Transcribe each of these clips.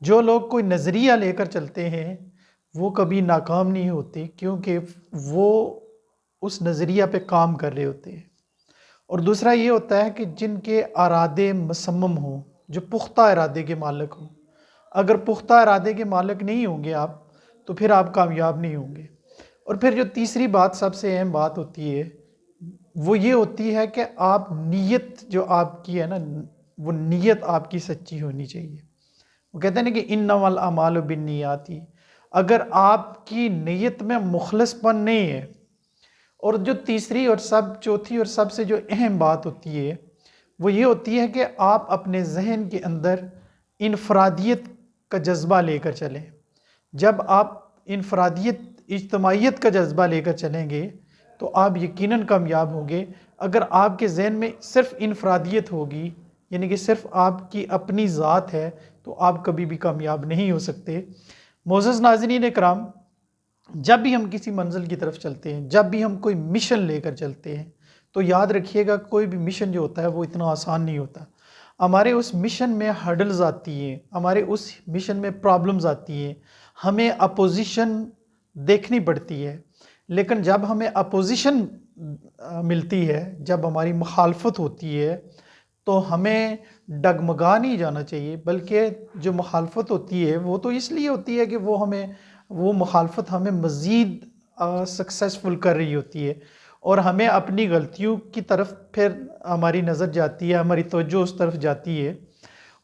جو لوگ کوئی نظریہ لے کر چلتے ہیں وہ کبھی ناکام نہیں ہوتے، کیونکہ وہ اس نظریہ پہ کام کر رہے ہوتے ہیں۔ اور دوسرا یہ ہوتا ہے کہ جن کے ارادے مصمم ہوں، جو پختہ ارادے کے مالک ہوں۔ اگر پختہ ارادے کے مالک نہیں ہوں گے آپ، تو پھر آپ کامیاب نہیں ہوں گے۔ اور پھر جو تیسری بات، سب سے اہم بات ہوتی ہے، وہ یہ ہوتی ہے کہ آپ نیت جو آپ کی ہے نا، وہ نیت آپ کی سچی ہونی چاہیے۔ وہ کہتے ہیں نا کہ انما الاعمال بالنیات، اگر آپ کی نیت میں مخلص پن نہیں ہے۔ اور جو تیسری اور چوتھی اور سب سے جو اہم بات ہوتی ہے، وہ یہ ہوتی ہے کہ آپ اپنے ذہن کے اندر انفرادیت کا جذبہ لے کر چلیں۔ جب آپ انفرادیت، اجتماعیت کا جذبہ لے کر چلیں گے تو آپ یقیناً کامیاب ہوں گے۔ اگر آپ کے ذہن میں صرف انفرادیت ہوگی، یعنی کہ صرف آپ کی اپنی ذات ہے، تو آپ کبھی بھی کامیاب نہیں ہو سکتے۔ معزز ناظرین کرام، جب بھی ہم کسی منزل کی طرف چلتے ہیں، جب بھی ہم کوئی مشن لے کر چلتے ہیں، تو یاد رکھیے گا کوئی بھی مشن جو ہوتا ہے وہ اتنا آسان نہیں ہوتا۔ ہمارے اس مشن میں ہرڈلز آتی ہیں، ہمارے اس مشن میں پرابلمز آتی ہیں، ہمیں اپوزیشن دیکھنی پڑتی ہے۔ لیکن جب ہمیں اپوزیشن ملتی ہے، جب ہماری مخالفت ہوتی ہے، تو ہمیں ڈگمگا نہیں جانا چاہیے، بلکہ جو مخالفت ہوتی ہے وہ تو اس لیے ہوتی ہے کہ وہ مخالفت ہمیں مزید سکسیسفل کر رہی ہوتی ہے، اور ہمیں اپنی غلطیوں کی طرف پھر ہماری نظر جاتی ہے، ہماری توجہ اس طرف جاتی ہے۔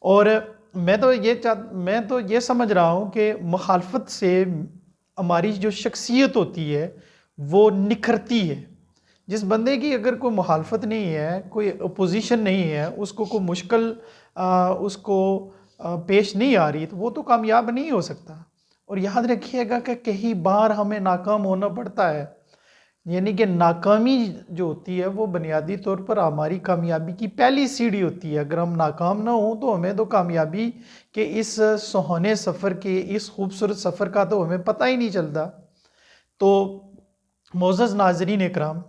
اور میں تو یہ سمجھ رہا ہوں کہ مخالفت سے ہماری جو شخصیت ہوتی ہے وہ نکھرتی ہے۔ جس بندے کی اگر کوئی مخالفت نہیں ہے، کوئی اپوزیشن نہیں ہے، اس کو کوئی مشکل اس کو پیش نہیں آ رہی، تو وہ تو کامیاب نہیں ہو سکتا۔ اور یاد رکھیے گا کہ کئی بار ہمیں ناکام ہونا پڑتا ہے، یعنی کہ ناکامی جو ہوتی ہے وہ بنیادی طور پر ہماری کامیابی کی پہلی سیڑھی ہوتی ہے۔ اگر ہم ناکام نہ ہوں تو ہمیں تو کامیابی کے اس سہانے سفر کے، اس خوبصورت سفر کا تو ہمیں پتہ ہی نہیں چلتا۔ تو معزز ناظرین اکرام،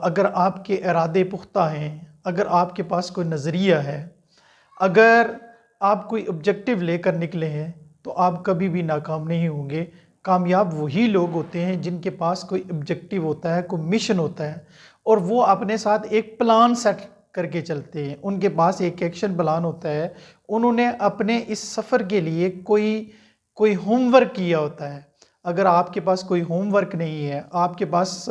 اگر آپ کے ارادے پختہ ہیں، اگر آپ کے پاس کوئی نظریہ ہے، اگر آپ کوئی آبجیکٹیو لے کر نکلے ہیں، تو آپ کبھی بھی ناکام نہیں ہوں گے۔ کامیاب وہی لوگ ہوتے ہیں جن کے پاس کوئی آبجیکٹیو ہوتا ہے، کوئی مشن ہوتا ہے، اور وہ اپنے ساتھ ایک پلان سیٹ کر کے چلتے ہیں۔ ان کے پاس ایک ایکشن پلان ہوتا ہے، انہوں نے اپنے اس سفر کے لیے کوئی ہوم ورک کیا ہوتا ہے۔ اگر آپ کے پاس کوئی ہوم ورک نہیں ہے، آپ کے پاس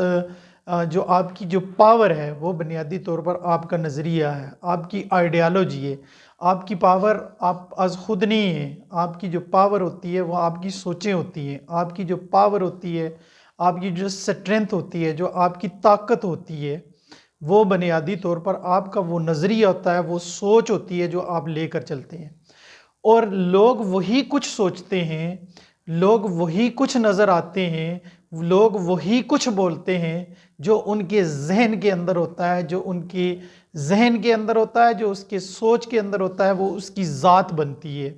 جو آپ کی جو پاور ہے وہ بنیادی طور پر آپ کا نظریہ ہے، آپ کی آئیڈیالوجی ہے۔ آپ کی پاور آپ از خود نہیں ہے، آپ کی جو پاور ہوتی ہے وہ آپ کی سوچیں ہوتی ہیں، آپ کی جو پاور ہوتی ہے، آپ کی جو سٹرینتھ ہوتی ہے، جو آپ کی طاقت ہوتی ہے، وہ بنیادی طور پر آپ کا وہ نظریہ ہوتا ہے، وہ سوچ ہوتی ہے جو آپ لے کر چلتے ہیں۔ اور لوگ وہی کچھ سوچتے ہیں، لوگ وہی کچھ نظر آتے ہیں، لوگ وہی کچھ بولتے ہیں جو ان کے ذہن کے اندر ہوتا ہے، جو ان کے ذہن کے اندر ہوتا ہے، جو اس کے سوچ کے اندر ہوتا ہے، وہ اس کی ذات بنتی ہے۔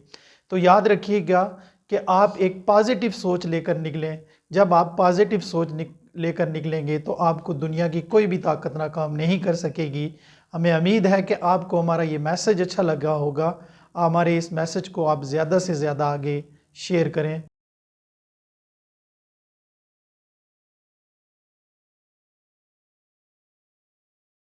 تو یاد رکھیے گا کہ آپ ایک پازیٹیو سوچ لے کر نکلیں۔ جب آپ پازیٹیو سوچ لے کر نکلیں گے تو آپ کو دنیا کی کوئی بھی طاقت ناکام نہیں کر سکے گی۔ ہمیں امید ہے کہ آپ کو ہمارا یہ میسج اچھا لگا ہوگا۔ ہمارے اس میسج کو آپ زیادہ سے زیادہ آگے شیئر کریں۔